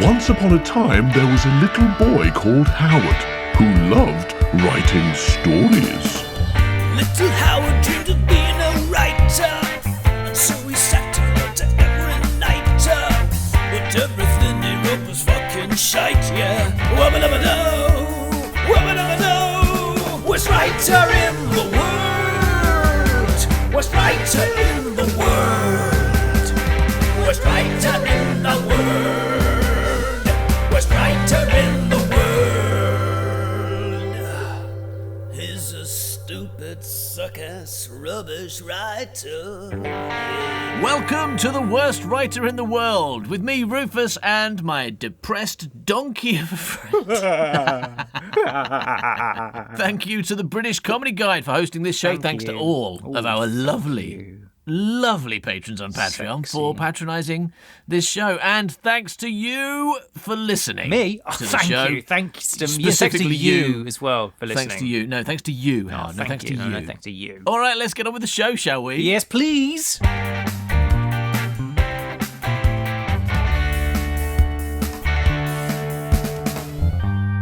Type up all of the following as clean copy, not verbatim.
Once upon a time, there was a little boy called Howard who loved writing stories. Little Howard dreamed of being a writer, and so he sat and wrote every night. But everything he wrote was fucking shite, yeah. Wubba-dubba-doo, wubba-dubba-doo. Worst writer in the world. Worst writer in the world. Worst writer in the world. Worst writer in the world. He's a stupid, suck-ass, rubbish writer. Welcome to the worst writer in the world, with me, Rufus, and my depressed donkey of a friend. Thank you to the British Comedy Guide for hosting this show. Thanks to all of our lovely patrons on Patreon for patronising this show. And thanks to you for listening. Me? Oh, to the thank show. you. Thanks to Specifically you as well for listening. Thanks to you. No, thanks to you, Howard. No, thanks to you. No, thanks to you. All right, let's get on with the show, shall we? Yes, please.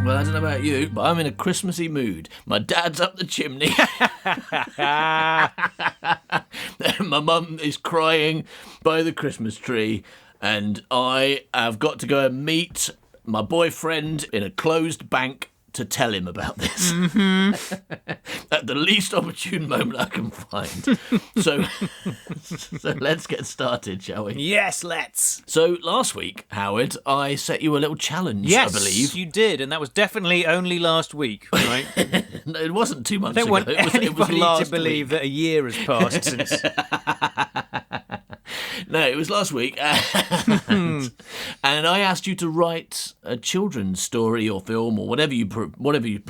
Well, I don't know about you, but I'm in a Christmassy mood. My dad's up the chimney. My mum is crying by the Christmas tree, and I have got to go and meet my boyfriend in a closed bank to tell him about this at the least opportune moment I can find. So let's get started, shall we? Yes, let's. So last week, Howard, I set you a little challenge, Yes, I believe. you did, and that was definitely only last week, right? No, it wasn't 2 months I don't ago. want It was anybody last to believe week. that a year has passed since. No, it was last week. And I asked you to write a children's story or film or whatever you prefer.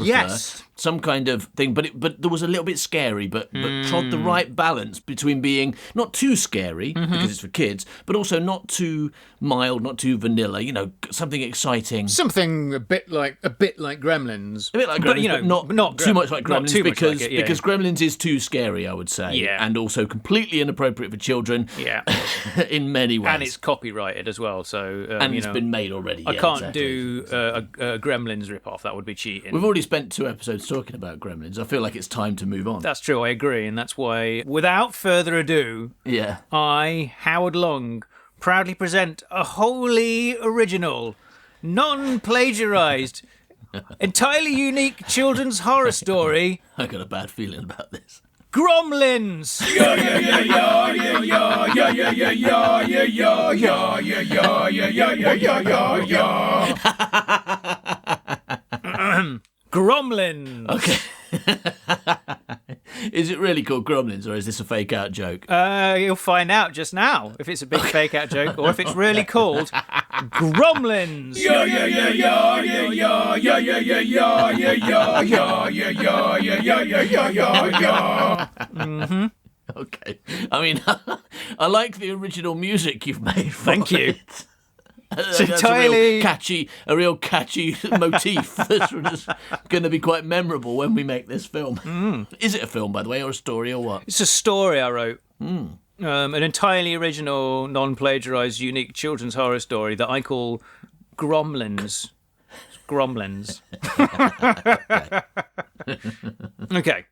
Yes. Some kind of thing, but there was a little bit scary, but trod the right balance between being not too scary because it's for kids, but also not too mild, not too vanilla. You know, something exciting. Something a bit like Gremlins. A bit like Gremlins, But, you know, but not too much like not Gremlins too much because like it, yeah. because Gremlins is too scary, I would say, Yeah. and also completely inappropriate for children. Yeah. In many ways, And it's copyrighted as well, so and you it's know, been made already. I yeah, can't exactly. do a Gremlins rip-off. That would be cheating. We've already spent 2 episodes talking about Gremlins. I feel like it's time to move on. That's true, I agree, and that's why, without further ado, Yeah. I, Howard Long, proudly present a wholly original, non-plagiarised, entirely unique children's horror story, I got a bad feeling about this. Gremlins! Gremlins! Okay. Is it really called Gremlins, or is this a fake out joke? You'll find out just now if it's a big fake out joke or if it's really called Gremlins. Okay. I mean, I like the original music you've made. Thank you. That's entirely- a real catchy motif that's going to be quite memorable when we make this film. Is it a film, by the way, or a story, or what? It's a story I wrote. An entirely original, non-plagiarised, unique children's horror story that I call Gremlins. Gremlins. Okay.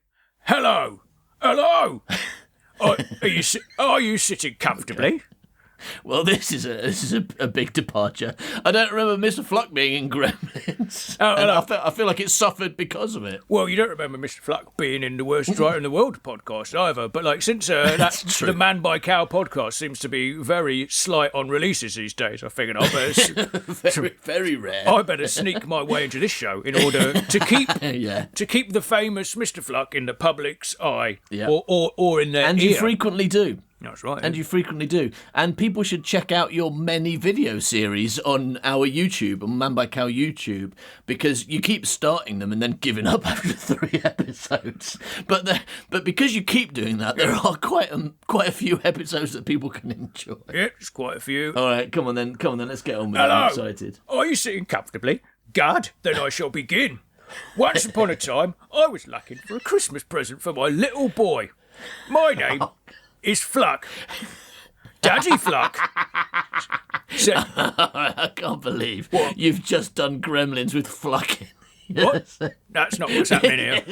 Hello. Are you sitting comfortably? Well, this is a big departure. I don't remember Mr. Fluck being in Gremlins. Oh, And hello. I feel like it suffered because of it. Well, you don't remember Mr. Fluck being in the Worst Writer in the World podcast either, but like since That's true. the Man by Cow podcast seems to be very slight on releases these days, I figured Very, very rare. I better sneak my way into this show in order to keep Yeah. to keep the famous Mr. Fluck in the public's eye, Yeah. or in their And ear. you frequently do. That's right. And you frequently do. And people should check out your many video series on our YouTube, on Man by Cow YouTube, because you keep starting them and then giving up after 3 episodes. But because you keep doing that, there are quite a few episodes that people can enjoy. Yeah, it's quite a few. All right, come on then, let's get on with it. Hello. I'm excited. Are you sitting comfortably? Good. Then I shall begin. Once upon a time, I was looking for a Christmas present for my little boy. My name is Fluck. Daddy Fluck said, I can't believe you've just done Gremlins with Fluck. what? That's not what's happening here.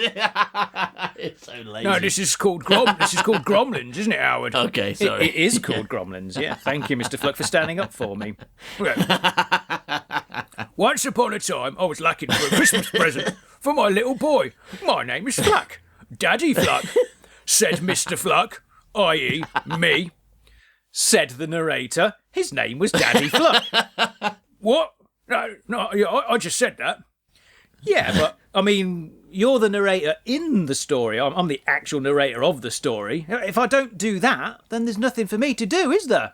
It's so lazy. No, this is called Gremlins, isn't it, Howard? Okay, sorry. It is called Gremlins, yeah. Thank you, Mr. Fluck, for standing up for me. Okay. Once upon a time, I was looking for a Christmas present for my little boy. My name is Fluck. Daddy Fluck, said Mr. Fluck, i.e. me. Said the narrator, his name was Daddy Fluck. What? No, yeah, I just said that. Yeah, but, I mean, you're the narrator in the story. I'm the actual narrator of the story. If I don't do that, then there's nothing for me to do, is there?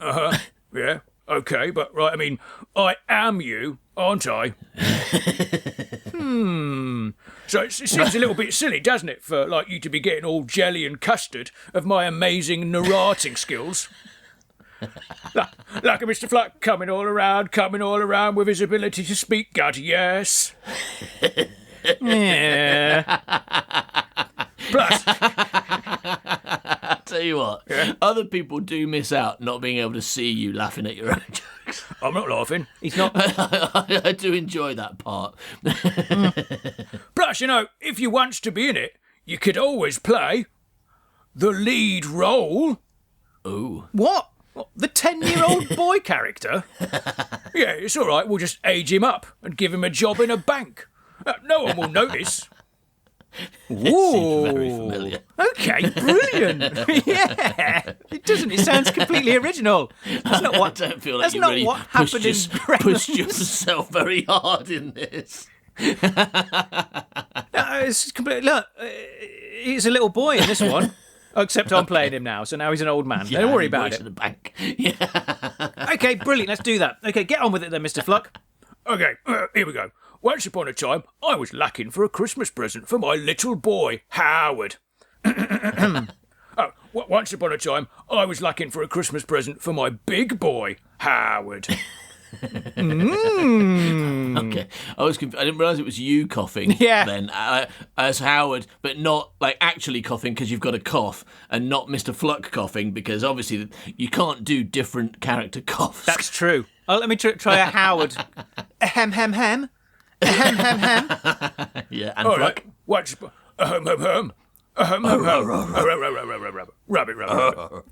Yeah, okay, but, right, I mean, I am you, aren't I? So it seems a little bit silly, doesn't it, for, like, you to be getting all jelly and custard of my amazing narrating skills? Like a Mr. Fluck coming all around with his ability to speak, God, yes. Yeah. Plus, I'll tell you what, other people do miss out not being able to see you laughing at your own jokes. I'm not laughing. He's not. I do enjoy that part. Plus, you know, if you wants to be in it, you could always play the lead role. Ooh. What? The 10-year-old boy character? Yeah, it's all right. We'll just age him up and give him a job in a bank. No one will notice. Seems very familiar. Okay, brilliant. Yeah, it doesn't. It sounds completely original. That's not what. I don't feel like that's you not really what happened in pushed yourself very hard in this. No, it's completely. Look, he's a little boy in this one. Except I'm playing him now, so now he's an old man. Yeah, Don't worry he about works it. at the bank. Yeah. Okay, brilliant. Let's do that. Okay, get on with it then, Mr. Fluck. Okay, here we go. Once upon a time, I was looking for a Christmas present for my little boy, Howard. Once upon a time, I was looking for a Christmas present for my big boy, Howard. Okay, I was I didn't realise it was you coughing. Yeah. Then as Howard, but not like actually coughing because you've got a cough, and not Mr. Fluck coughing because obviously you can't do different character coughs. That's true. Let me try a Howard. Ahem, hem, hem. Ahem, hem, hem. Yeah, and All Fluck. right. Watch. Ahem, hem, hem. Ahem, hem, hem. Rabbit, rabbit.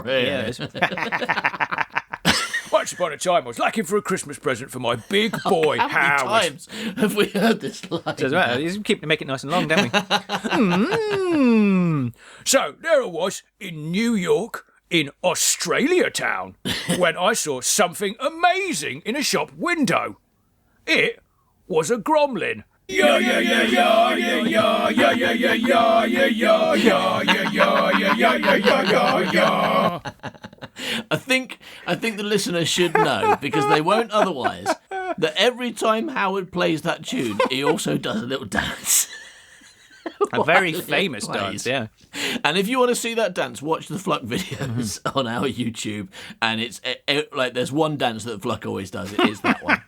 Yes. Once upon a time, I was looking for a Christmas present for my big boy, How many Howard. times have we heard this line? Doesn't matter. You keep make it nice and long, don't we? So there I was in New York, in Australia town, when I saw something amazing in a shop window. It was a gremlin. Yeah, yeah, yeah, yeah, yeah, yeah, yeah, yeah, yeah, yeah, yeah, yeah, yeah, yeah, yeah, yeah, yeah, yeah. I think the listener should know, because they won't otherwise, that every time Howard plays that tune, he also does a little dance. A very While it famous plays. dance, yeah. And if you want to see that dance, watch the Fluck videos on our YouTube. And it's like there's one dance that Fluck always does. It is that one.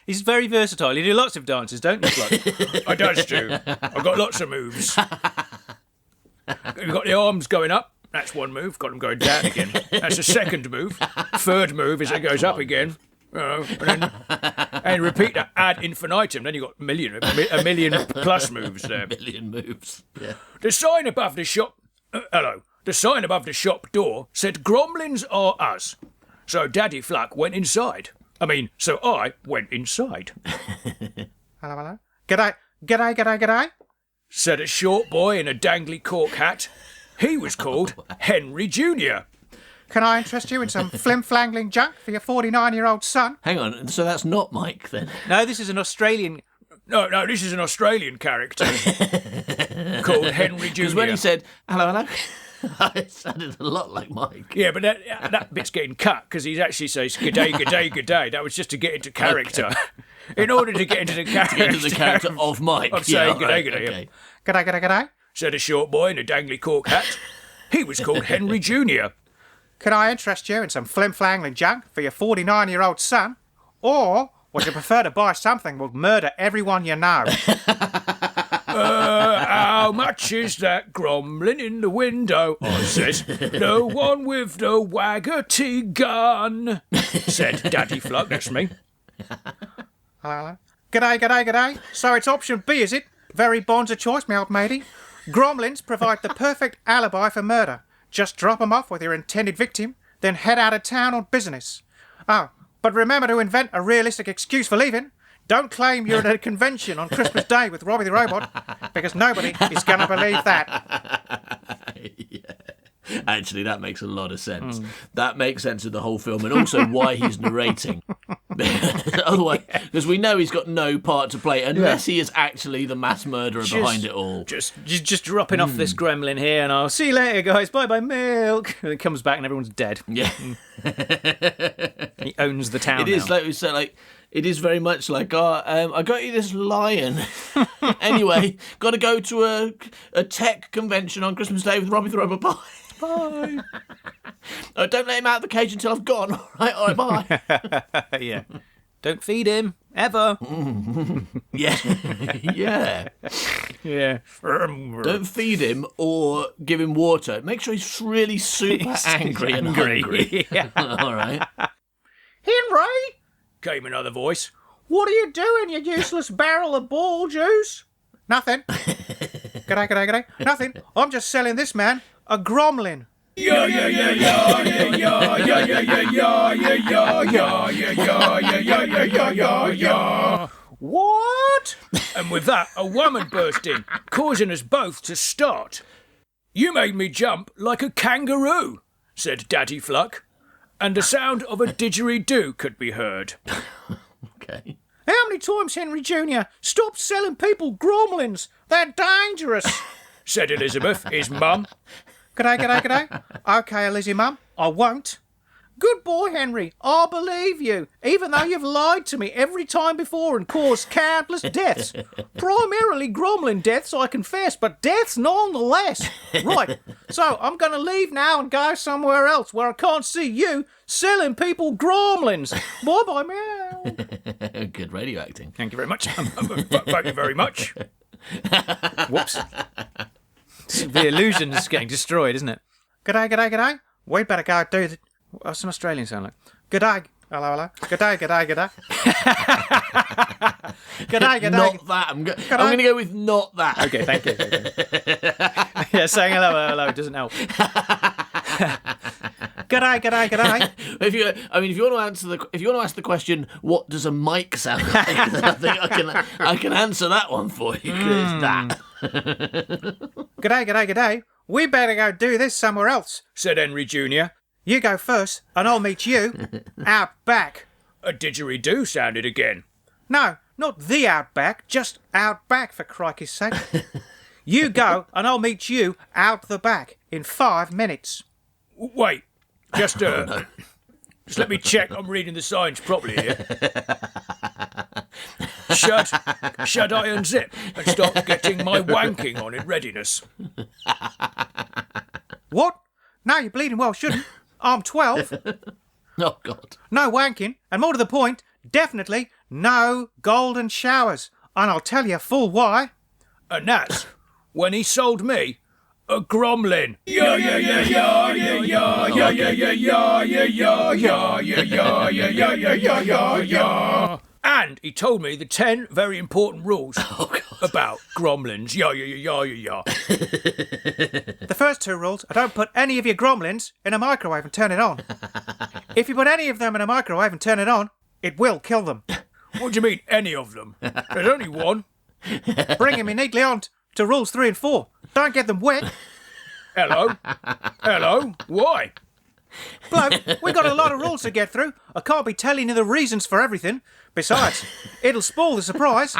He's very versatile. You do lots of dances, don't you, Fluck? I does, Stu. I've got lots of moves. You've got the arms going up. That's one move. Got them going down again. That's the second move. Third move is it goes up again. And repeat that ad infinitum. Then you've got a million plus moves there. A million moves. Yeah. The sign above the shop... hello. The sign above the shop door said, Gremlins are us. So Daddy Fluck went inside. So I went inside. Hello, hello. G'day, said a short boy in a dangly cork hat. He was called Henry Jr. Can I interest you in some flim-flangling junk for your 49-year-old son? Hang on. So that's not Mike then? No, this is an Australian... No, this is an Australian character called Henry Jr. Because when he said, hello, it sounded a lot like Mike. Yeah, but that bit's getting cut because he actually says, g'day. That was just to get into character. Okay. In order to get into the character... To get into the character of Mike. Of saying yeah, right, g'day. okay. G'day. Said a short boy in a dangly cork hat. He was called Henry Jr. Can I interest you in some flim-flangling junk for your 49-year-old son? Or would you prefer to buy something that will murder everyone you know? How much is that gromlin in the window? I says, the one with the waggerty gun, said Daddy Fluck, that's me. G'day, g'day, g'day. So it's option B, is it? Very bonds of choice, my old matey. Gremlins provide the perfect alibi for murder. Just drop 'em off with your intended victim, then head out of town on business. Oh, but remember to invent a realistic excuse for leaving. Don't claim you're at a convention on Christmas Day with Robbie the Robot, because nobody is going to believe that. Yeah. Actually, that makes a lot of sense. That makes sense of the whole film, and also why he's narrating. Otherwise, because we know he's got no part to play unless he is actually the mass murderer behind it all. Just dropping off this gremlin here, and I'll see you later, guys. Bye milk. And it comes back, and everyone's dead. Yeah. He owns the town. It is like we said, like. It is very much like, I got you this lion. Anyway, got to go to a tech convention on Christmas Day with Robbie the Robot. Bye. Bye. Oh, don't let him out of the cage until I've gone. All right, bye. Yeah. Don't feed him, ever. Yeah. Yeah. Yeah. Don't feed him or give him water. Make sure he's really super angry and hungry. Yeah. All right. Henry, Came another voice. what are you doing, you useless barrel of ball juice? Nothing. G'day, g'day, g'day. Nothing. I'm just selling this man a gromlin. What? And with that, a woman burst in, causing us both to start. You made me jump like a kangaroo, said Daddy Fluck, and the sound of a didgeridoo could be heard. Okay. How many times, Henry Jr.? Stop selling people gromlins. They're dangerous. Said Elizabeth, his mum. G'day, g'day, g'day. OK, Lizzie, mum, I won't. Good boy, Henry. I believe you, even though you've lied to me every time before and caused countless deaths. Primarily gromlin deaths, I confess, but deaths nonetheless. Right, so I'm going to leave now and go somewhere else where I can't see you selling people gromlins. Bye-bye, meow. Good radio acting. Thank you very much. Thank you very much. Whoops. The illusion's getting destroyed, isn't it? G'day, g'day, g'day. We'd better go do the... What's an Australian sound like? G'day. Hello, hello. G'day, g'day, g'day. G'day, g'day. Not that. I'm going to go with not that. Okay, thank you. Yeah, saying hello doesn't help. G'day, g'day, g'day. If you want to ask the question, what does a mic sound like? Then I think I can answer that one for you. 'Cause it's that. G'day, g'day, g'day. We better go do this somewhere else, said Henry Jr. You go first, and I'll meet you out back. A didgeridoo sounded again. No, not the outback, just out back, for crikey's sake. You go, and I'll meet you out the back in 5 minutes. Wait, just let me check I'm reading the signs properly here. Shut, I unzip and start getting my wanking on in readiness. What? No, you bleeding well shouldn't. I'm 12. Oh, God. No wanking, and more to the point, definitely no golden showers. And I'll tell you full why. And that's when he sold me a gromlin. And he told me the 10 very important rules about gromlins. The first 2 rules are don't put any of your gromlins in a microwave and turn it on. If you put any of them in a microwave and turn it on, it will kill them. What do you mean, any of them? There's only one. Bringing me neatly on to rules 3 and 4. Don't get them wet. Hello? Why? Bloke, we've got a lot of rules to get through. I can't be telling you the reasons for everything. Besides, it'll spoil the surprise.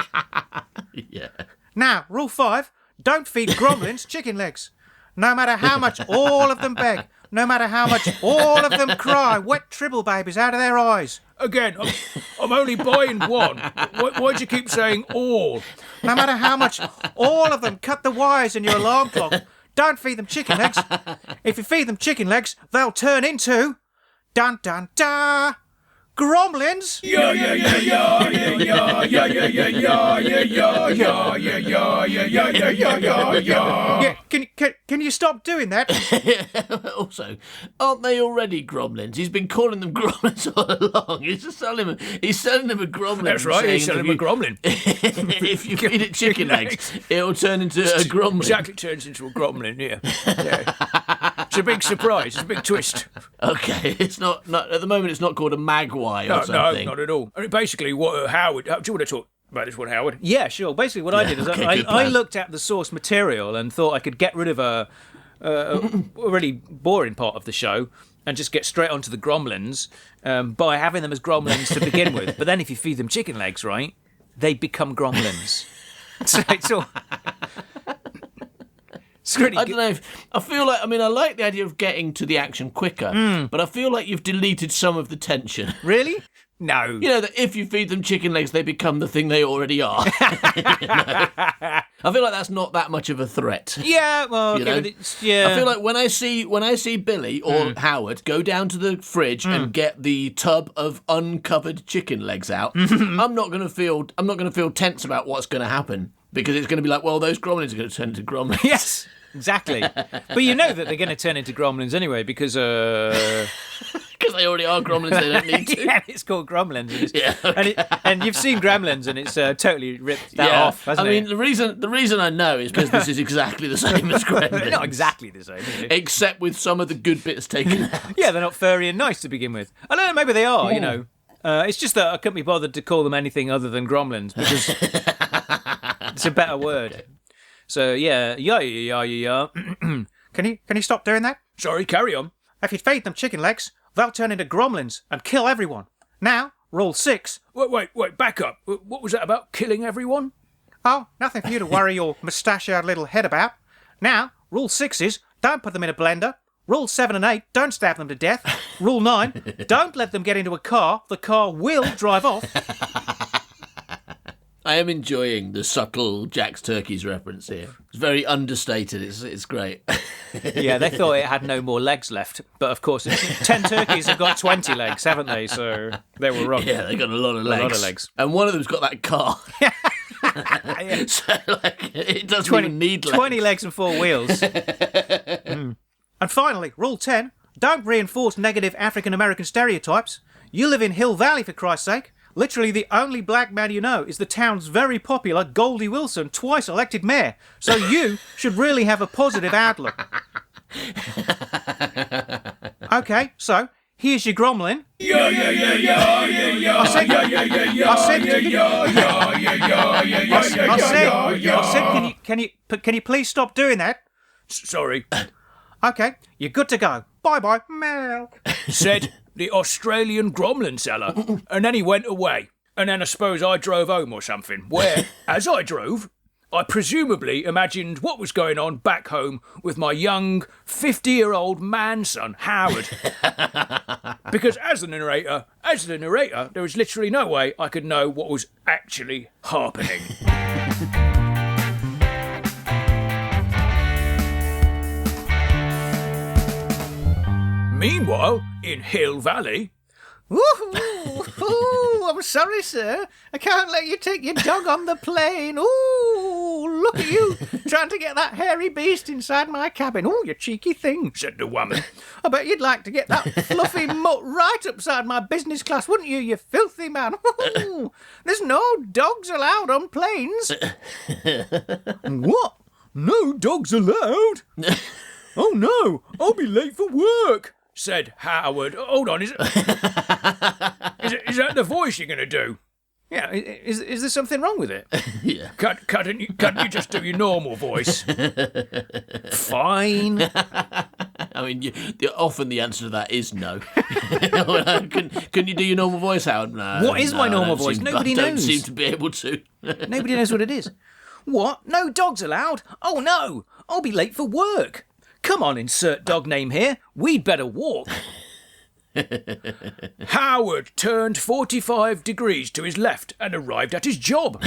Yeah. Now, rule 5, don't feed gremlins chicken legs. No matter how much all of them beg, no matter how much all of them cry wet tribble babies out of their eyes. Again, I'm only buying one. Why'd you keep saying all? No matter how much all of them cut the wires in your alarm clock, don't feed them chicken legs. If you feed them chicken legs, they'll turn into... Dun dun da! Gremlins? Yeah, can you stop doing that? Also, aren't they already Gremlins? He's been calling them Gremlins all along. He's just selling them. He's selling them a Gremlin. That's right, he's selling them a Gremlin. If you feed it chicken legs, it'll turn into a Gremlin. Exactly, turns into a Gremlin, yeah. It's a big surprise, it's a big twist. Okay, it's not at the moment. It's not called a magwai or No, something. not at all. I mean, basically, what Howard... Do you want to talk about this one, Howard? Yeah, sure. Basically, what I did is okay, I good plan. looked at the source material and thought I could get rid of a really boring part of the show and just get straight onto the Gremlins by having them as Gremlins to begin with. But then if you feed them chicken legs, right, they become Gremlins. So it's all... It's really I good. don't know. I feel like. I mean, I like the idea of getting to the action quicker, but I feel like you've deleted some of the tension. Really? No. You know that if you feed them chicken legs, they become the thing they already are. You know? I feel like that's not that much of a threat. Yeah, well, You know? yeah. I feel like when I see Billy or Howard go down to the fridge and get the tub of uncovered chicken legs out, I'm not gonna feel tense about what's gonna happen because it's gonna be like, well, those Gremlins are gonna turn into Gremlins. Yes, exactly. But you know that they're going to turn into Gremlins anyway because... Because they already are Gremlins, they don't need to. Yeah, it's called Gremlins. And, Yeah, okay. and you've seen Gremlins and it's totally ripped that off, hasn't I mean, it? the reason I know is because this is exactly the same as Gremlins. Not exactly the same, is it? Except with some of the good bits taken out. Yeah, they're not furry and nice to begin with. I don't know, maybe they are, you know. It's just that I couldn't be bothered to call them anything other than Gremlins because it's a better word. So, yeah. Can you stop doing that? Sorry, carry on. If you feed them chicken legs, they'll turn into Gremlins and kill everyone. Now, rule 6. Wait, back up. What was that about killing everyone? Oh, nothing for you to worry your mustachioed little head about. Now, rule 6 is don't put them in a blender. Rule 7 and 8, don't stab them to death. Rule 9, don't let them get into a car. The car will drive off. I am enjoying the subtle Jack's Turkeys reference here. It's very understated. It's great. Yeah, they thought it had no more legs left. But of course, 10 turkeys have got 20 legs, haven't they? So they were wrong. Yeah, they got a lot of legs. lot of legs. And one of them's got that car. So, like, it doesn't even need legs. 20 legs and 4 wheels. And finally, rule 10, don't reinforce negative African American stereotypes. You live in Hill Valley, for Christ's sake. Literally the only black man you know is the town's very popular Goldie Wilson, twice elected mayor. So you should really have a positive outlook. Okay, so here's your Gremlin. I said, can you please stop doing that? Sorry. Okay, you're good to go. Bye-bye. Meow. Said the Australian Gremlin seller. And then he went away. And then I suppose I drove home or something. Where, as I drove, I presumably imagined what was going on back home with my young 50-year-old man-son, Howard. Because as the narrator, there was literally no way I could know what was actually happening. Meanwhile, in Hill Valley... Ooh, I'm sorry, sir. I can't let you take your dog on the plane. Ooh, look at you, trying to get that hairy beast inside my cabin. Ooh, you cheeky thing, said the woman. I bet you'd like to get that fluffy mutt right upside my business class, wouldn't you, you filthy man? Ooh, there's no dogs allowed on planes. What? No dogs allowed? Oh no, I'll be late for work, said Howard. Hold on, is that the voice you're going to do? Yeah, is there something wrong with it? Yeah. Couldn't you just do your normal voice? Fine. I mean, often the answer to that is no. Can you do your normal voice, Howard? No. What is my normal voice? Nobody I don't knows. seem to be able to. Nobody knows what it is. What? No dogs allowed? Oh no, I'll be late for work. Come on, insert dog name here. We'd better walk. Howard turned 45 degrees to his left and arrived at his job,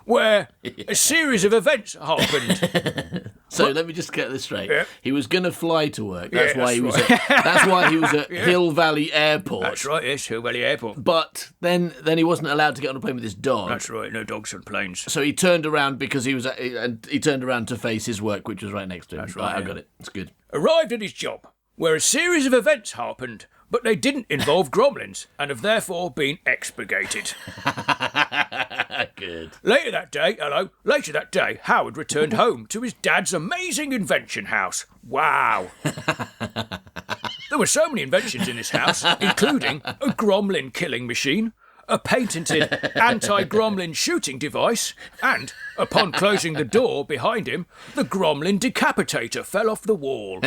where a series of events happened. So let me just get this straight. Yeah. He was going to fly to work. That's Yeah, why he was. that's That's why he was at Hill Valley Airport. That's right, yes, Hill Valley Airport. But then he wasn't allowed to get on a plane with his dog. That's right, no dogs on planes. So he turned around because he turned around to face his work, which was right next to him. That's right, I yeah. got it. It's good. Arrived at his job, where a series of events happened, but they didn't involve gremlins, and have therefore been expurgated. Good. Later that day, Howard returned home to his dad's amazing invention house. Wow. There were so many inventions in this house, including a gremlin killing machine, a patented anti-gremlin shooting device, and, upon closing the door behind him, the gremlin decapitator fell off the wall.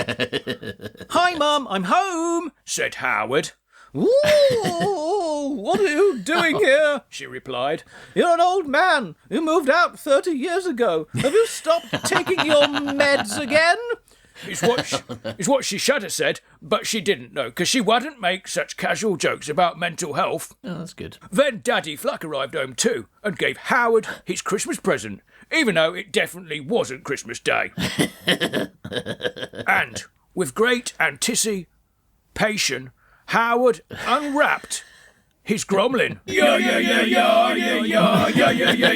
"Hi, Mum, I'm home," said Howard. "Ooh, what are you doing here?" she replied. "You're an old man. You moved out 30 years ago. Have you stopped taking your meds again?" Is what she should have said, but she didn't know, because she wouldn't make such casual jokes about mental health. Oh, that's good. Then Daddy Fluck arrived home too, and gave Howard his Christmas present, even though it definitely wasn't Christmas Day. And, with great anticipation, Howard unwrapped his gremlin. Yeah, yeah, yeah, yeah, yeah, yeah, yeah, yeah, yeah, yeah,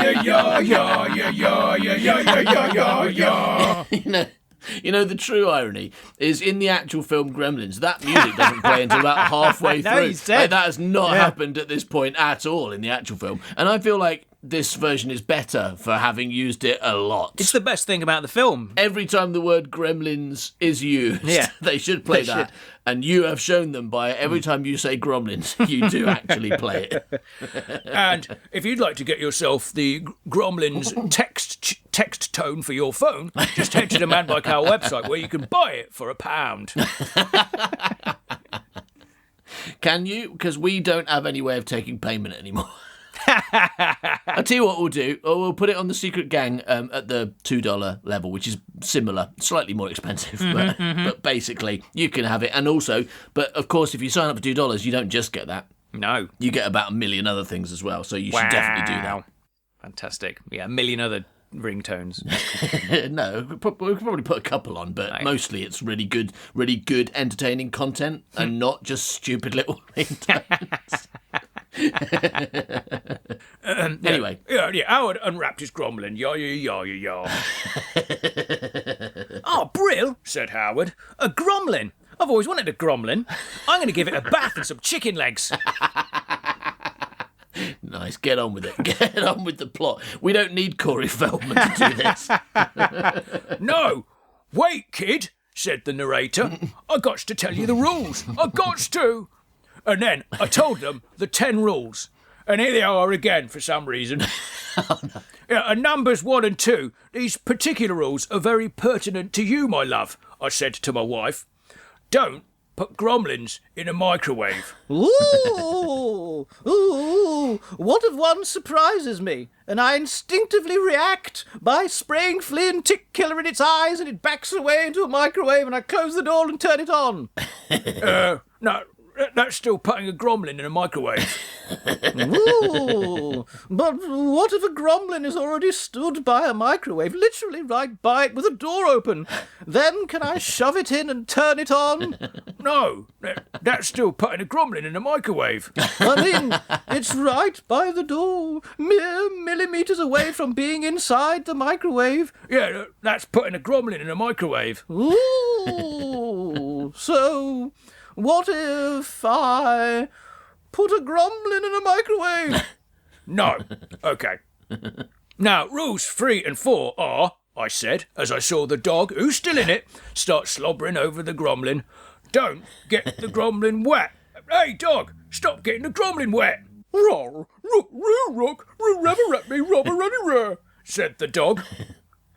yeah, yeah, yeah, yeah, yeah, yeah, yeah. You know, the true irony is in the actual film Gremlins, that music doesn't play until about halfway No, through. he's dead. Like, that has not happened at this point at all in the actual film. And I feel like this version is better for having used it a lot. It's the best thing about the film. Every time the word Gremlins is used, they should play that. And you have shown them by every time you say Gremlins, you do actually play it. And if you'd like to get yourself the Gremlins text tone for your phone, just head to the Man by Cow website where you can buy it for £1. Can you? Because we don't have any way of taking payment anymore. I'll tell you what we'll do. We'll put it on the Secret Gang at the $2 level, which is similar, slightly more expensive, but basically you can have it. And also, but of course, if you sign up for $2, you don't just get that. No. You get about 1 million other things as well. So you should definitely do that. Fantastic. Yeah, 1 million other ringtones. No, we could probably put a couple on, but mostly it's really good, entertaining content and not just stupid little ringtones. Anyway. Yeah, Howard unwrapped his gremlin. Yeah, yeah, yeah, yeah. "Oh, Brill," said Howard. "A gremlin. I've always wanted a gremlin. I'm going to give it a bath and some chicken legs." Nice, get on with it. Get on with the plot. We don't need Corey Feldman to do this. "No, wait, kid," said the narrator. "I got to tell you the rules. I got to." And then I told them the 10 rules. And here they are again for some reason. Yeah, and numbers 1 and 2. "These particular rules are very pertinent to you, my love," I said to my wife. "Don't put gremlins in a microwave." Ooh, what if one surprises me and I instinctively react by spraying flea and tick killer in its eyes and it backs away into a microwave and I close the door and turn it on? No, that's still putting a gremlin in a microwave. Ooh, but what if a gremlin is already stood by a microwave, literally right by it with a door open? Then can I shove it in and turn it on? No, that's still putting a gremlin in a microwave. I mean, it's right by the door, mere millimetres away from being inside the microwave. Yeah, that's putting a gremlin in a microwave. Ooh, so what if I put a gremlin in a microwave? No. Okay. Now, rules 3 and 4 are, I said, as I saw the dog, who's still in it, start slobbering over the gremlin. "Don't get the gremlin wet. Hey, dog, stop getting the gremlin wet." "Roar, rook, roo, rook, roo, rubber at me, rubber, ruddy, roo," said the dog.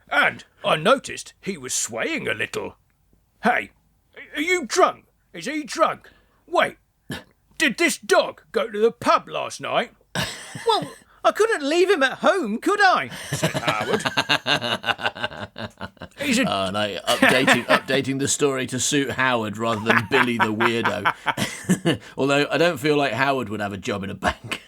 And I noticed he was swaying a little. "Hey, are you drunk? Is he drunk? Wait, did this dog go to the pub last night?" Well, I couldn't leave him at home, could I? said Howard. He's a Oh, no, updating the story to suit Howard rather than Billy the weirdo. Although I don't feel like Howard would have a job in a bank.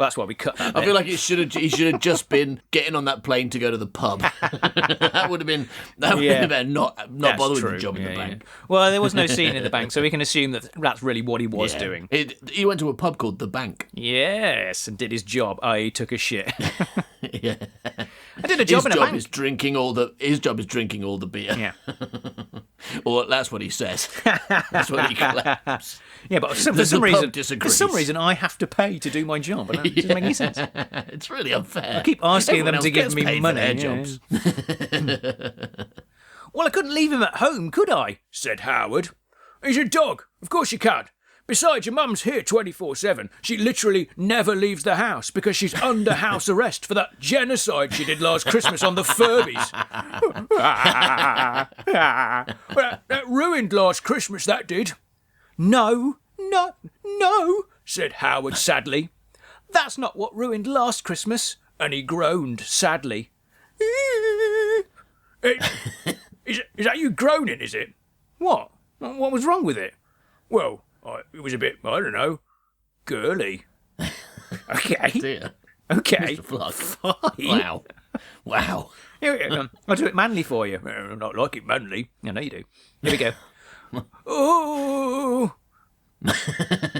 That's why we cut that. I feel like he should have just been getting on that plane to go to the pub. that would have been better. Not That's bother with true. the job in the Yeah, bank. yeah. Well, there was no scene in the bank, so we can assume that that's really what he was doing. He went to a pub called the Bank. Yes, and did his job, i.e. took a shit. Yeah. I did a job His in a job bank. is drinking all the beer. Yeah. Or that's what he says. That's what he claims. Yeah, but for The some pub reason, I have to pay to do my job. And that doesn't make any sense. It's really unfair. I keep asking Everyone them to else give gets me paid for money. their yeah. jobs. Well, I couldn't leave him at home, could I? Said Howard. He's a dog. Of course you can't. Besides, your mum's here 24/7. She literally never leaves the house because she's under house arrest for that genocide she did last Christmas on the Furbies. Well, that ruined last Christmas, that did. No, said Howard sadly. That's not what ruined last Christmas. And he groaned sadly. Is that you groaning, is it? What? What was wrong with it? Well, it was a bit, I don't know, girly. Okay. Dear. Okay. Mr. Fluck. Fine. Wow. Here, I'll do it manly for you. Not like it manly. I know you do. Here we go. Oh.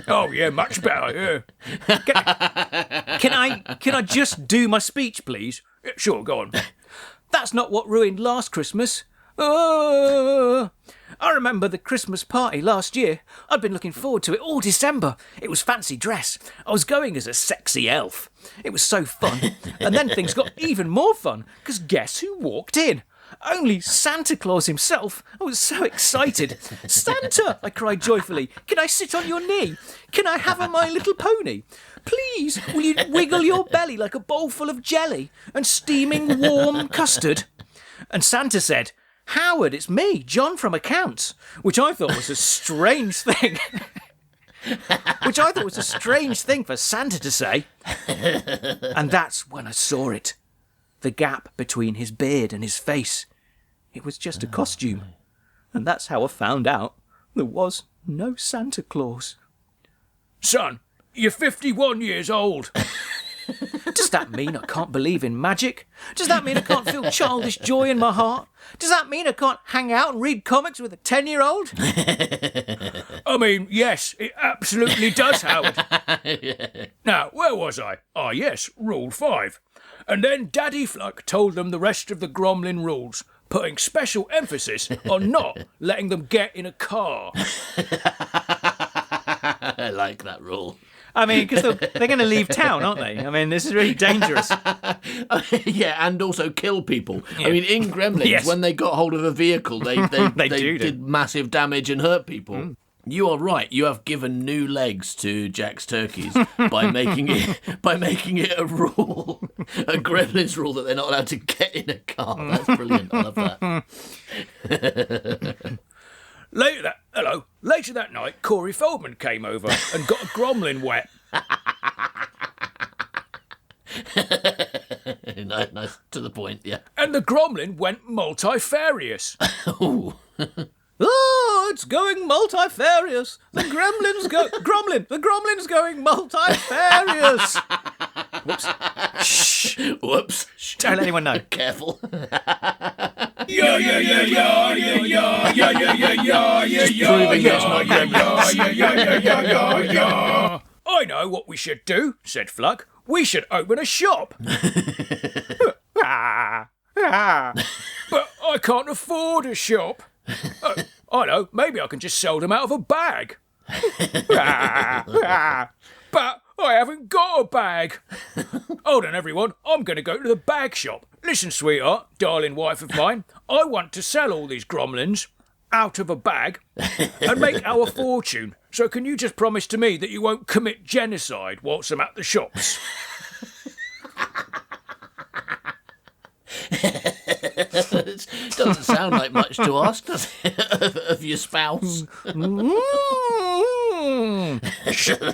Oh yeah, much better. Yeah. Can I just do my speech, please? Yeah, sure, go on. That's not what ruined last Christmas. Oh. I remember the Christmas party last year. I'd been looking forward to it all December. It was fancy dress. I was going as a sexy elf. It was so fun. And then things got even more fun, because guess who walked in? Only Santa Claus himself. I was so excited. Santa, I cried joyfully. Can I sit on your knee? Can I have a My Little Pony? Please, will you wiggle your belly like a bowl full of jelly and steaming warm custard? And Santa said, Howard, it's me, John from accounts, which I thought was a strange thing. Which I thought was a strange thing for Santa to say. And that's when I saw it. The gap between his beard and his face. It was just a costume. And that's how I found out there was no Santa Claus. Son, you're 51 years old. Does that mean I can't believe in magic? Does that mean I can't feel childish joy in my heart? Does that mean I can't hang out and read comics with a 10-year-old? I mean, yes, it absolutely does, Howard. Now, where was I? Ah, yes, Rule 5. And then Daddy Fluck told them the rest of the Gremlin rules, putting special emphasis on not letting them get in a car. I like that rule. I mean, because they're going to leave town, aren't they? I mean, this is really dangerous. Yeah, and also kill people. Yeah. I mean, in Gremlins, Yes. when they got hold of a vehicle, they do. did massive damage and hurt people. You are right. You have given new legs to Jack's turkeys by making it a rule, a Gremlins rule that they're not allowed to get in a car. That's brilliant. I love that. Later that night, Corey Feldman came over and got a Gremlin wet. Nice to the point, yeah. And the Gremlin went multifarious. Ooh. Oh, it's going multifarious. The Gremlins going multifarious. Whoops. Shh. Whoops. Shh. Don't let anyone know. Careful. Proving it's not Gremlins. I know what we should do, said Fluck. We should open a shop. But I can't afford a shop. I know, maybe I can just sell them out of a bag. But I haven't got a bag. Hold on, everyone. I'm going to go to the bag shop. Listen, sweetheart, darling wife of mine. I want to sell all these Gremlins out of a bag and make our fortune. So can you just promise to me that you won't commit genocide whilst I'm at the shops? It doesn't sound like much to ask, does it, of your spouse?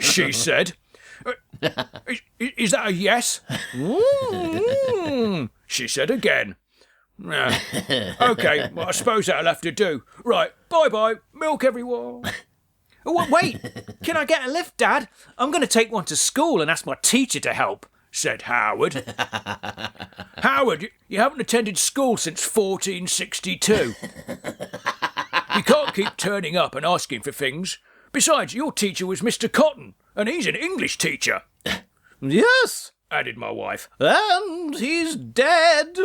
She said. Is that a yes? She said again. Okay, well, I suppose that'll have to do. Right, bye-bye, milk everyone. Oh, wait, can I get a lift, Dad? I'm going to take one to school and ask my teacher to help, said Howard. Howard, you haven't attended school since 1462. You can't keep turning up and asking for things. Besides, your teacher was Mr. Cotton, and he's an English teacher. Yes, Added my wife. and he's dead.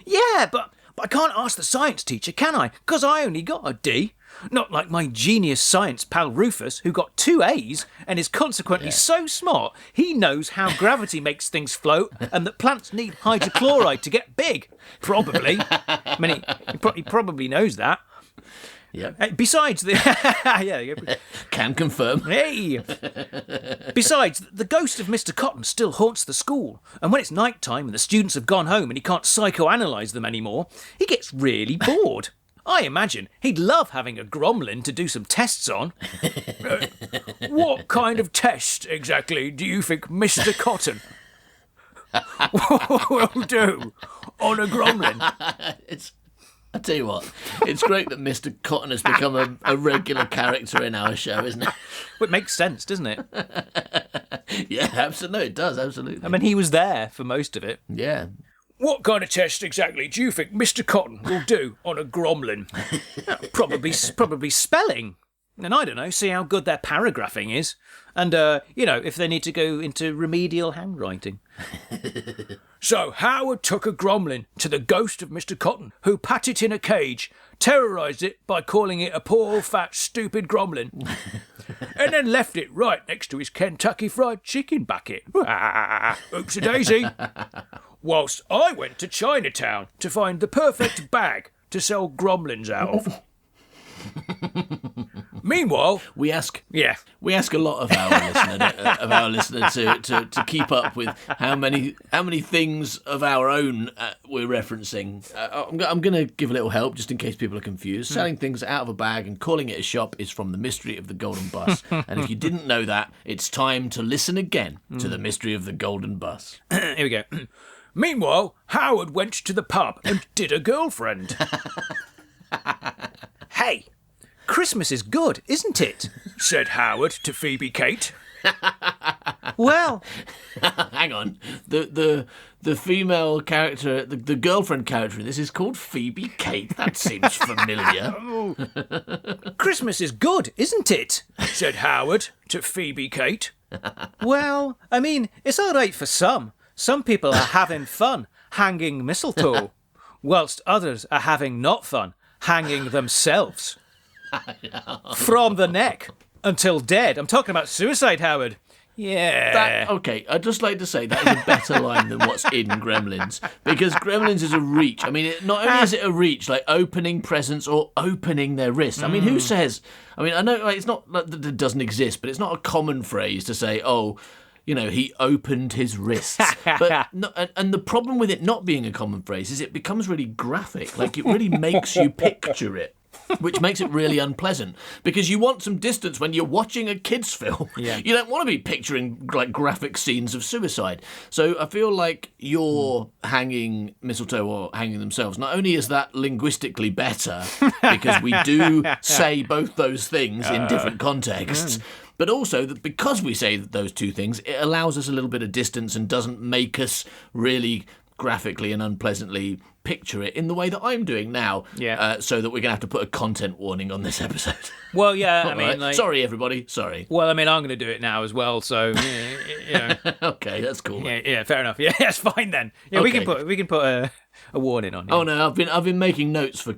Yeah, but I can't ask the science teacher, can I? 'Cause I only got a D. Not like my genius science pal Rufus, who got 2 A's and is consequently so smart he knows how gravity makes things float and that plants need hydrochloride to get big. Probably. I mean, he probably knows that. Yeah. Besides the... yeah. Can confirm. Hey! Besides, the ghost of Mr. Cotton still haunts the school, and when it's night time and the students have gone home and he can't psychoanalyse them anymore, he gets really bored. I imagine he'd love having a gremlin to do some tests on. What kind of test exactly do you think Mr. Cotton will do on a gremlin? I tell you what, it's great that Mr. Cotton has become a regular character in our show, isn't it? Well, it makes sense, doesn't it? Yeah, absolutely. No, it does, absolutely. I mean, he was there for most of it. Yeah. What kind of test exactly do you think Mr. Cotton will do on a gremlin? Probably spelling. And I don't know, see how good their paragraphing is. And, if they need to go into remedial handwriting. So Howard took a gremlin to the ghost of Mr. Cotton, who pat it in a cage, terrorised it by calling it a poor, fat, stupid gremlin, and then left it right next to his Kentucky Fried Chicken bucket. Oops-a-daisy. Whilst I went to Chinatown to find the perfect bag to sell gremlins out of. Meanwhile, We ask yeah, a lot of our listener to keep up with how many things of our own we're referencing. I'm going to give a little help just in case people are confused. Selling things out of a bag and calling it a shop is from The Mystery of the Golden Bus. And if you didn't know that, it's time to listen again to The Mystery of the Golden Bus. here we go. Meanwhile, Howard went to the pub and did a girlfriend. Hey, Christmas is good, isn't it? Said Howard to Phoebe Kate. Well, Hang on. The female character, the girlfriend character in this is called Phoebe Kate. That seems familiar. Christmas is good, isn't it? Said Howard to Phoebe Kate. well, I mean, it's all right for some. Some people are having fun hanging mistletoe, whilst others are having not fun hanging themselves. From the neck until dead. I'm talking about suicide, Howard. Yeah. Okay, I'd just like to say that is a better line than what's in Gremlins, because Gremlins is a reach. I mean, not only is it a reach, like opening presents or opening their wrists. I mean, who says? I mean, I know it's not that it doesn't exist, but it's not a common phrase to say, oh, he opened his wrists. But and the problem with it not being a common phrase is it becomes really graphic. Like, it really makes you picture it, which makes it really unpleasant, because you want some distance when you're watching a kids' film. Yeah. You don't want to be picturing like graphic scenes of suicide. So I feel like you're hanging mistletoe or hanging themselves. Not only is that linguistically better, because we do say both those things in different contexts, but also that because we say those two things, it allows us a little bit of distance and doesn't make us really graphically and unpleasantly picture it in the way that I'm doing now. Yeah. So that we're going to have to put a content warning on this episode. Well, yeah, I mean, Right. like... Sorry, everybody. Sorry. Well, I mean, I'm going to do it now as well, so, Okay, that's cool. Yeah, fair enough. Yeah, that's fine then. Yeah, we Okay. can put a warning on. Oh no, I've been making notes for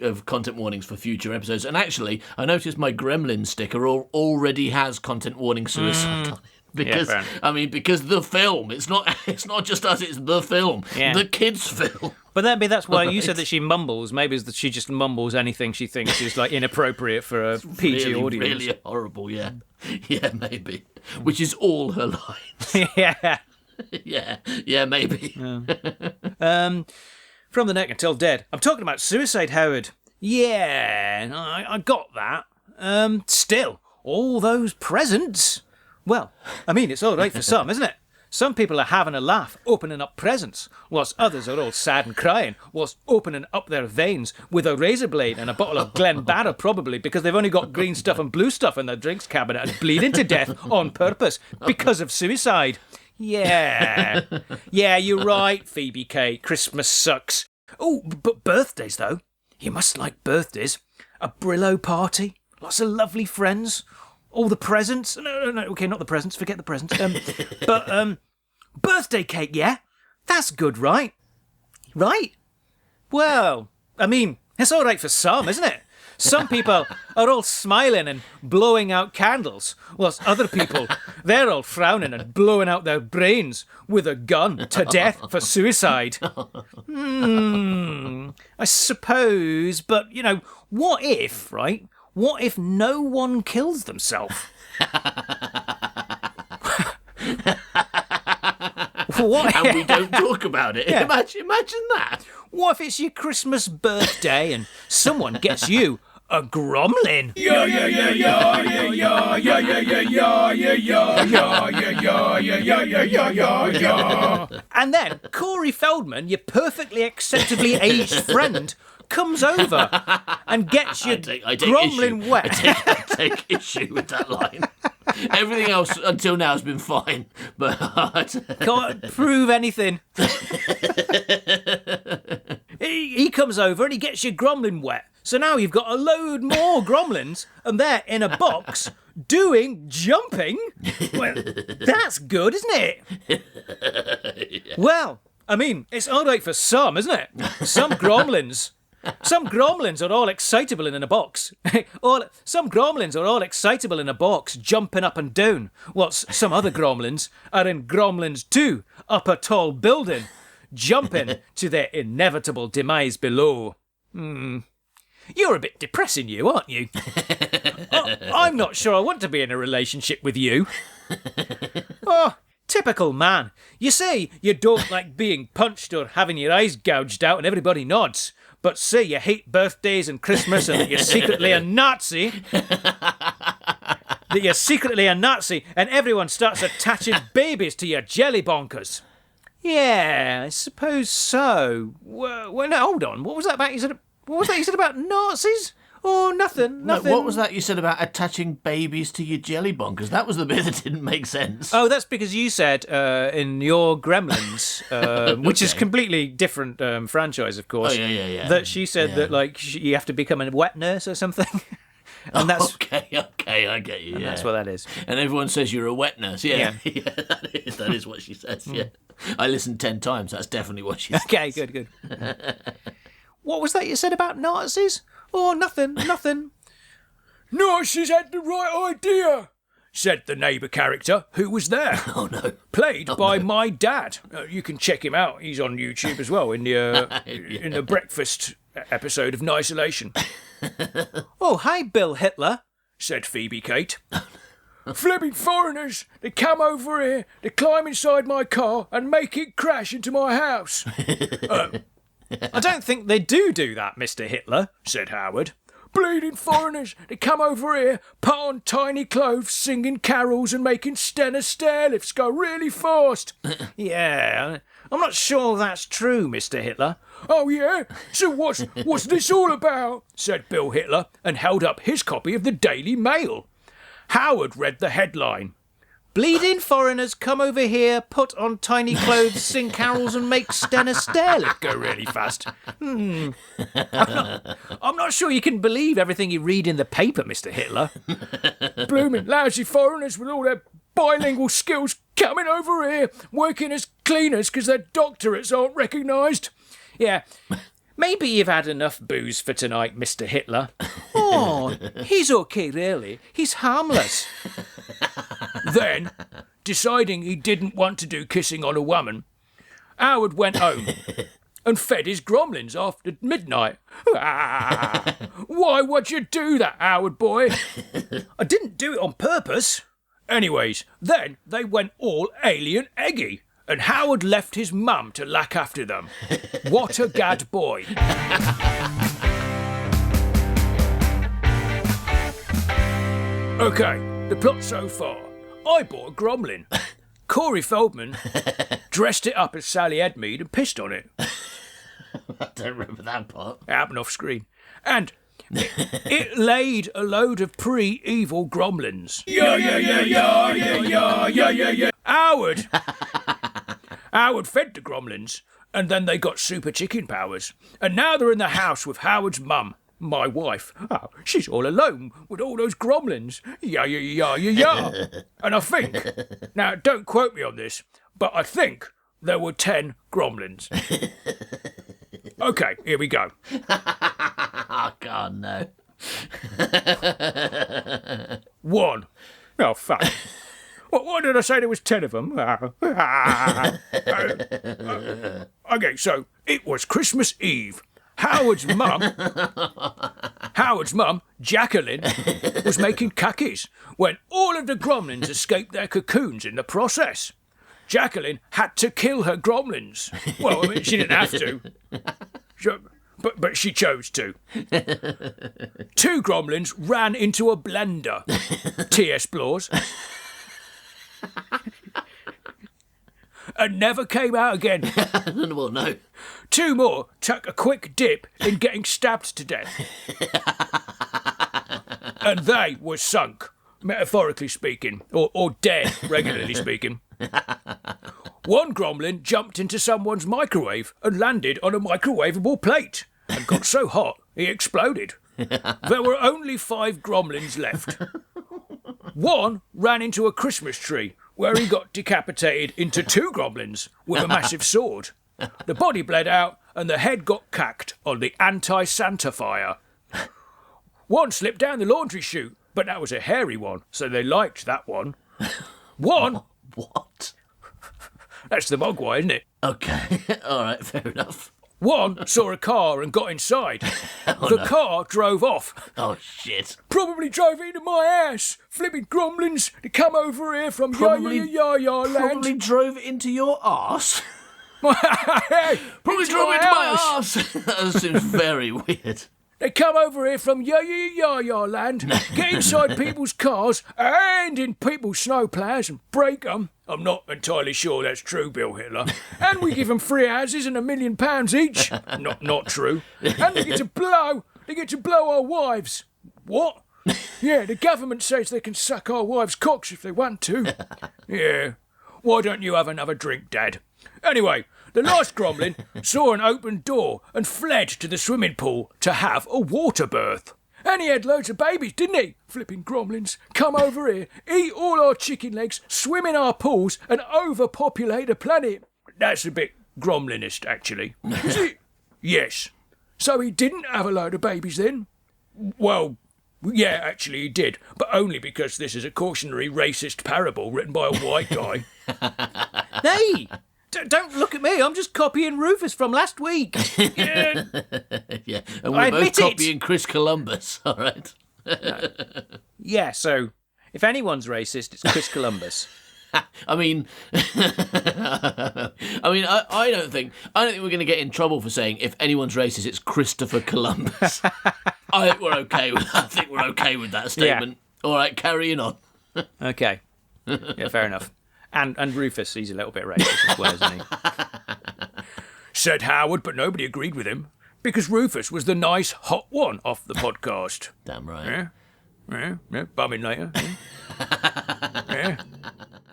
of content warnings for future episodes, and actually, I noticed my Gremlin sticker already has content warning suicide on it. Because fair enough. I mean, because the film, it's not just us, it's the film, Yeah. the kids' film. But maybe that's why you Right. said that she mumbles. Maybe it's that she just mumbles anything she thinks is like inappropriate for a PG really, audience. really horrible. Yeah, yeah, maybe. Which is all her lines. Yeah. yeah, maybe. From the neck until dead. I'm talking about suicide, Howard. Yeah, I got that. Still, all those presents. Well, I mean, it's all right for some, isn't it? Some people are having a laugh, opening up presents, whilst others are all sad and crying, whilst opening up their veins with a razor blade and a bottle of Glenbarra, probably, because they've only got green stuff and blue stuff in their drinks cabinet and bleeding to death on purpose because of suicide. Yeah. Yeah, you're right, Phoebe Kate. Christmas sucks. Oh, but birthdays, though. You must like birthdays. A Brillo party. Lots of lovely friends. All the presents. No. Okay, not the presents. Forget the presents. But birthday cake, yeah? That's good, right? Right? Well, I mean, it's all right for some, isn't it? Some people are all smiling and blowing out candles, whilst other people, they're all frowning and blowing out their brains with a gun to death for suicide. I suppose, but, you know, what if, right? What if no one kills themselves? And we don't talk about it. Yeah. Imagine that. What if it's your Christmas birthday and someone gets you a gremlin? And then Corey Feldman, your perfectly acceptably aged friend, comes over and gets your gremlin wet. I take issue with that line. Everything else until now has been fine, but Can't prove anything. He comes over and he gets your gremlin wet. So now you've got a load more gremlins, and they're in a box doing jumping. Well, that's good, isn't it? Yeah. Well, I mean, it's all right for some, isn't it? Some gremlins are all excitable in a box. Some gremlins are all excitable in a box, jumping up and down, whilst some other gremlins are in Gremlins 2, up a tall building, jumping to their inevitable demise below. You're a bit depressing, you, aren't you? I'm not sure I want to be in a relationship with you. Oh, typical man. You say you don't like being punched or having your eyes gouged out and everybody nods, but say you hate birthdays and Christmas and that you're secretly a Nazi. And everyone starts attaching babies to your jelly bonkers. Yeah, I suppose so. Well, no, hold on. What was that about? What was that you said about Nazis? Oh, nothing. No, what was that you said about attaching babies to your jelly bonkers? That was the bit that didn't make sense. Oh, that's because you said in your Gremlins, which is completely different franchise, of course. Oh, yeah. That she said that like you have to become a wet nurse or something. And that's Okay, I get you. Yeah. that's what that is. And everyone says you're a wet nurse. Yeah, that is what she says. Yeah, I listened 10 times. That's definitely what she said. Okay, good. What was that you said about Nazis? Oh, nothing. Nazis had the right idea, said the neighbour character who was there. Oh no. Played by my dad. You can check him out. He's on YouTube as well in the breakfast episode of Nisolation. Oh, hi, Bill Hitler, said Phoebe Kate. Flipping foreigners, they come over here, they climb inside my car and make it crash into my house. I don't think they do that, Mr. Hitler, said Howard. Bleeding foreigners, they come over here, put on tiny clothes, singing carols and making Stena stairlifts go really fast. Yeah, I'm not sure that's true, Mr. Hitler. Oh, yeah? So what's this all about? Said Bill Hitler, and held up his copy of the Daily Mail. Howard read the headline. Bleeding foreigners come over here, put on tiny clothes, sing carols and make Stena stairlift go really fast. I'm not sure you can believe everything you read in the paper, Mr. Hitler. Blooming lousy foreigners with all their bilingual skills coming over here, working as cleaners because their doctorates aren't recognised. Yeah, maybe you've had enough booze for tonight, Mr. Hitler. Oh, he's okay, really. He's harmless. Then, deciding he didn't want to do kissing on a woman, Howard went home and fed his gremlins after midnight. Why would you do that, Howard boy? I didn't do it on purpose. Anyways, then they went all alien eggy, and Howard left his mum to look after them. What a gad boy. Okay, the plot so far. I bought a gremlin. Corey Feldman dressed it up as Sally Edmead and pissed on it. I don't remember that part. It happened off screen. And it laid a load of pre-evil gremlins. Yeah. Howard fed the gremlins, and then they got super chicken powers. And now they're in the house with Howard's mum, my wife. Oh, she's all alone with all those gremlins. Yeah. And I think, now don't quote me on this, but I think there were 10 gremlins. Okay, here we go. Oh, God, no. 1. Oh, fuck. Why did I say there was 10 of them? Okay, so it was Christmas Eve. Howard's mum, Jacqueline, was making cookies when all of the gremlins escaped their cocoons in the process. Jacqueline had to kill her gremlins. Well, I mean, she didn't have to. But she chose to. 2 gremlins ran into a blender. T.S. Bloors. And never came out again. Well, no. 2 more took a quick dip in getting stabbed to death. And they were sunk, metaphorically speaking, or dead, regularly speaking. 1 gremlin jumped into someone's microwave and landed on a microwavable plate and got so hot he exploded. There were only 5 gremlins left. 1 ran into a Christmas tree where he got decapitated into 2 gremlins with a massive sword. The body bled out and the head got cacked on the anti-Santa fire. 1 slipped down the laundry chute, but that was a hairy one, so they liked that one. 1... What? That's the Mogwai, isn't it? Okay, all right, fair enough. 1 saw a car and got inside. The car drove off. Oh, shit. Probably drove into my ass. Flipping gremlins to come over here from Probably land. Probably drove it into your arse. Probably drove it into my arse. That seems very weird. They come over here from land, get inside people's cars and in people's snowplows and break them. I'm not entirely sure that's true, Bill Hitler. And we give them free houses and £1 million each. Not true. And they get to blow our wives. What? Yeah, the government says they can suck our wives' cocks if they want to. Yeah. Why don't you have another drink, Dad? Anyway, the last gremlin saw an open door and fled to the swimming pool to have a water birth. And he had loads of babies, didn't he? Flipping gremlins. Come over here, eat all our chicken legs, swim in our pools, and overpopulate the planet. That's a bit gremlinist, actually. Is it? Yes. So he didn't have a load of babies then? Well, yeah, actually he did, but only because this is a cautionary racist parable written by a white guy. Hey! Don't look at me, I'm just copying Rufus from last week. Yeah. Yeah, and we're both copying Chris Columbus, all right? Yeah, so if anyone's racist, it's Chris Columbus. I mean, I don't think we're going to get in trouble for saying if anyone's racist, it's Christopher Columbus. I think we're okay with that statement. Yeah. All right, carrying on. Okay. Yeah, fair enough. And Rufus, he's a little bit racist as well, isn't he? Said Howard, but nobody agreed with him because Rufus was the nice hot one off the podcast. Damn right. Yeah. Bumming later. Yeah.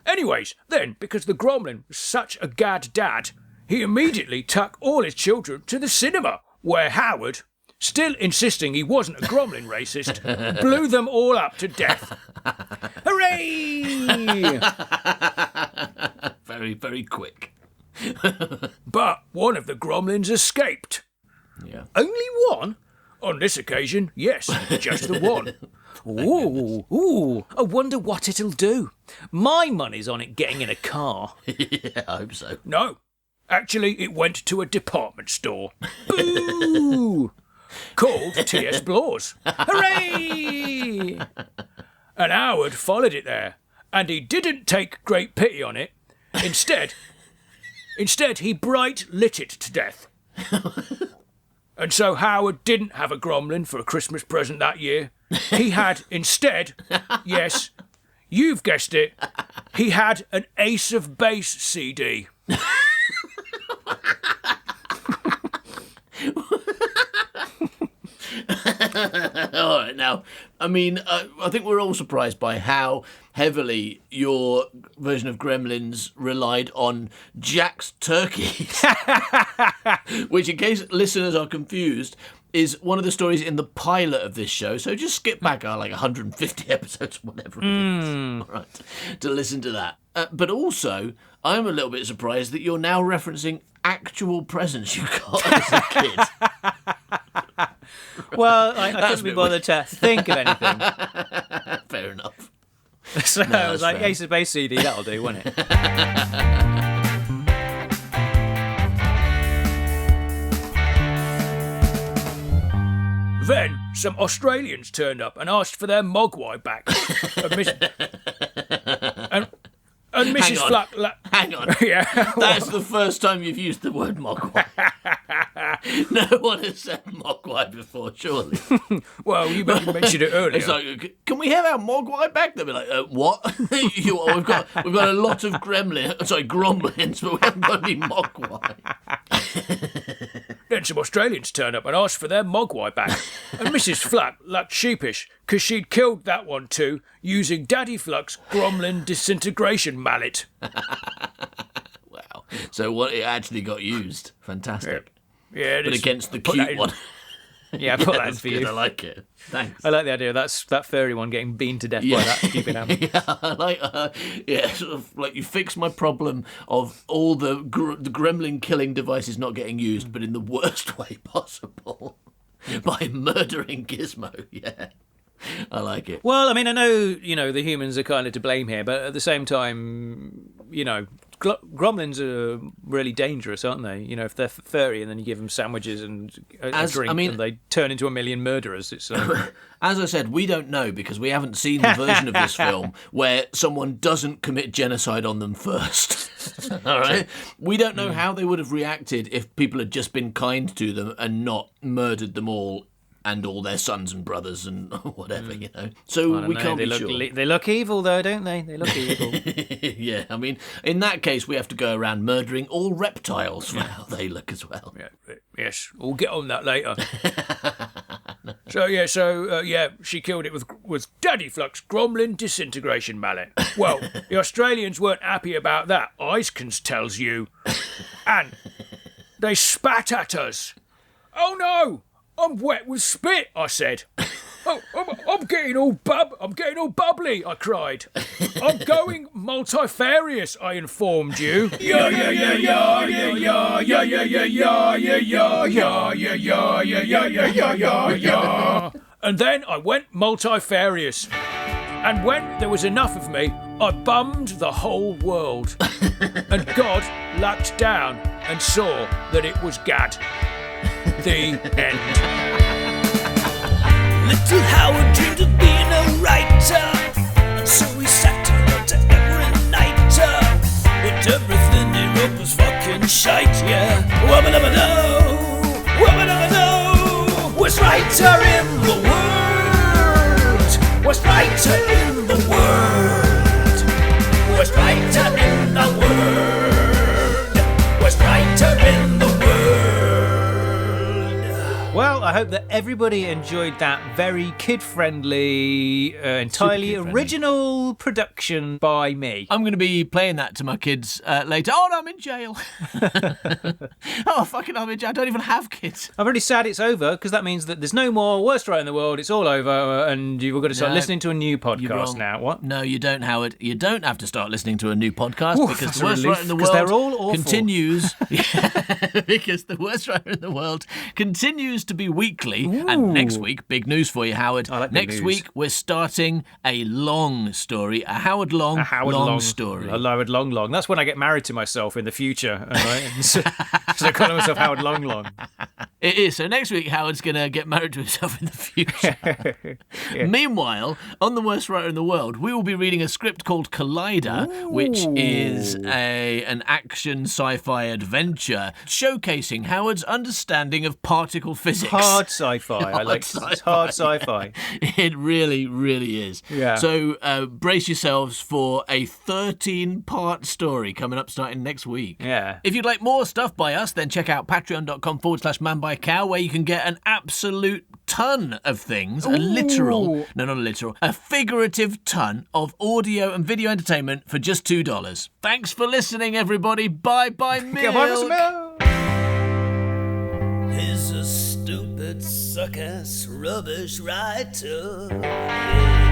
Anyways, then, because the gremlin was such a gad dad, he immediately took all his children to the cinema, where Howard, still insisting he wasn't a gremlin racist, blew them all up to death. Hooray! Very, very quick. But one of the gremlins escaped. Yeah. Only one? On this occasion, yes, just the one. Ooh, I wonder what it'll do. My money's on it getting in a car. Yeah, I hope so. No, actually, it went to a department store. Boo! Called T.S. Bloors. Hooray! And Howard followed it there, and he didn't take great pity on it. Instead, he bright lit it to death. And so Howard didn't have a gremlin for a Christmas present that year. He had instead, yes, you've guessed it, He had an Ace of Base CD. All right, now, I mean, I think we're all surprised by how heavily your version of Gremlins relied on Jack's turkeys, which, in case listeners are confused, is one of the stories in the pilot of this show. So just skip back like 150 episodes, whatever it is, all right, to listen to that. But also, I'm a little bit surprised that you're now referencing actual presents you got as a kid. Well, I couldn't be bothered to think of anything. Fair enough. So I was like, Ace of Base CD, that'll do, won't it? Then some Australians turned up and asked for their mogwai back. And Mrs. Fluck... Hang on. Yeah. That's the first time you've used the word mogwai. No one has said mogwai before, surely. Well, you mentioned it earlier. It's like, can we have our mogwai back? They'll be like, what? We've got a lot of gremlins, but we haven't got any mogwai. Then some Australians turned up and asked for their mogwai back. And Mrs. Fluck looked sheepish, because she'd killed that one too, using Daddy Fluck's gremlin disintegration mallet. Wow. So what, it actually got used. Fantastic. Yeah, but against the cute one. Yeah, I put that in for Good, you. I like it. Thanks. I like the idea of that furry one getting beaten to death by that stupid animal. Yeah, I like, sort of like you fix my problem of all the gremlin killing devices not getting used, but in the worst way possible by murdering Gizmo. Yeah, I like it. Well, I mean, I know, the humans are kind of to blame here, but at the same time, gremlins are really dangerous, aren't they? If they're furry and then you give them sandwiches and a drink and they turn into a million murderers. It's As I said, we don't know because we haven't seen the version of this film where someone doesn't commit genocide on them first. All right? We don't know how they would have reacted if people had just been kind to them and not murdered them all and all their sons and brothers and whatever, So we can't be sure. They look evil, though, don't they? They look evil. Yeah, I mean, in that case, we have to go around murdering all reptiles for how they look as well. Yeah, yes, we'll get on that later. She killed it with Daddy Fluck's gremlin disintegration mallet. Well, the Australians weren't happy about that, Iskins tells you. And they spat at us. Oh, no! I'm wet with spit, I said. Oh, I'm getting all bubbly, I cried. I'm going multifarious, I informed you. Yeah. And then I went multifarious. And when there was enough of me, I bummed the whole world. And God looked down and saw that it was Gad. The end. Little Howard dreamed of being a writer, and so he sat and wrote to every night. But everything he wrote was fucking shite, yeah. Wubba-dubba-doo, worst writer in the world, worst writer in the world, worst writer in the world, worst writer in the world. Well, I hope that everybody enjoyed that very kid-friendly, entirely original production by me. I'm going to be playing that to my kids later. Oh, no, I'm in jail. I'm in jail. I don't even have kids. I'm really sad it's over, because that means that there's no more Worst Writer in the World. It's all over, and you've got to start listening to a new podcast now. What? No, you don't, Howard. You don't have to start listening to a new podcast because the Worst Writer in the World they're all awful. continues. Because the Worst Writer in the World continues to be weekly. Ooh. And next week, big news for you, Howard. I like next news. week, we're starting a long story, a Howard Long story. A Howard Long. That's when I get married to myself in the future. All right? So I call myself Howard Long. It is. So next week, Howard's going to get married to himself in the future. Meanwhile, on The Worst Writer in the World, we will be reading a script called Collider, which is an action sci-fi adventure showcasing Howard's understanding of particle physics. Hard sci-fi. I like sci-fi. it's hard sci-fi. It really, really is. Yeah. So brace yourselves for a 13-part story coming up starting next week. Yeah. If you'd like more stuff by us, then check out patreon.com/manbycow, where you can get an absolute ton of things. A figurative ton of audio and video entertainment for just $2. Thanks for listening, everybody. Bye-bye, milk. He's a stupid, suck-ass, rubbish writer. Yeah.